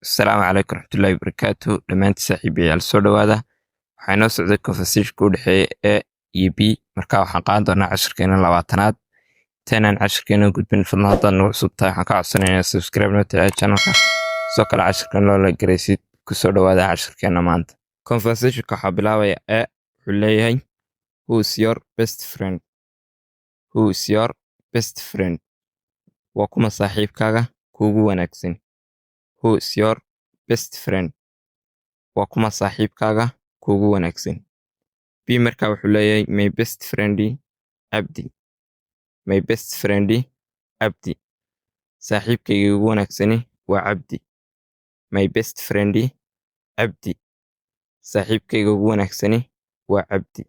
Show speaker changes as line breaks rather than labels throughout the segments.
Asalaamu calaykum waraxmatullaahi wabarakaatu dhammaantiin saaxiibayaal soo dhawaada. Waxaa inoo socday conversation-ka u dhexeeya A iyo B. Markaa waxaan qaadan doonaa cashirkeena 20aad. Intaynaan cashirkeena gudbin, fadlan haddaad nagu cusub tahay waxaan ka codsanayaa inaad subscribe noo tahay channelka, sidoo kale cashirkan loo la garaysid. Ku soo dhawaada cashirkeena maanta. Conversation-ka waxaa bilaabaya A wuxuu leeyahay who is your best friend? Who is your best friend? Waa kuma saaxiibkaaga kuugu wanaagsan? Who is your best friend? Waa kuma saaxiibkaaga kuugu wanaagsan? B markaa wuxuu leeyahay my best friend Abdi. My best friend Abdi. Saaxiibkayga ugu wanaagsani waa Abdi. My best friend Abdi. Saaxiibkayga ugu wanaagsani waa Abdi.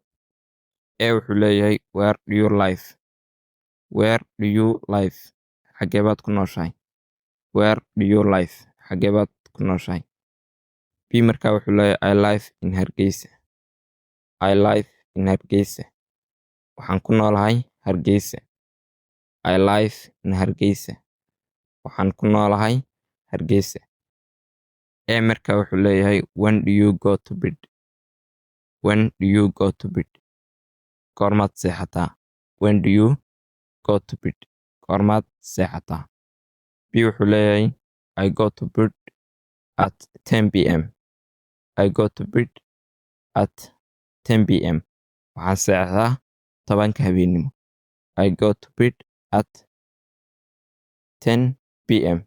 A wuxuu leeyahay where do you live? Where do you live? Xagee baad ku nooshahay? Where do you live? Xagee baad ku nooshahay? B markaa wuxuu leeyahay I live in Hargeysa. I live in Hargeysa. Waxaan ku noolahay Hargeysa. I live in Hargeysa. Waxaan ku noolahay Hargeysa. A markaa wuxuu leeyahay when do you go to bed? When do you go to bed? Goormaad seexataa? When do you go to bed? Goormaad seexataa? B wuxuu leeyahay I go to bed at 10 p.m. I go to bed at 10 p.m. Waxaan seexdaa 10 habeenimo. I go to bed at 10 p.m.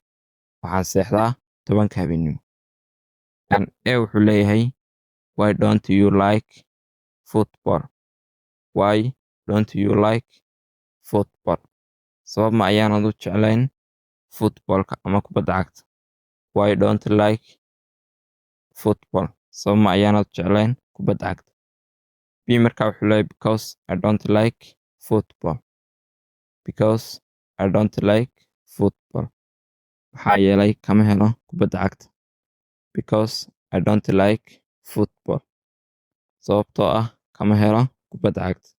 Waxaan seexdaa 10 habeenimo. And A wuxuu leeyahay why don't you like football? Why don't you like football? Sabab ma ayaanad u jeclayn footballka ama kubadda cagta? Why don't you like football? Sabab ma ayaanad u jeclayn kubadda cagta? B markaa wuxuu leeyahay because I don't like football. Because I don't like football. Maxaa yeelay kama helo kubadda cagta? Because I don't like football. Sababtoo ah kama helo kubadda cagta.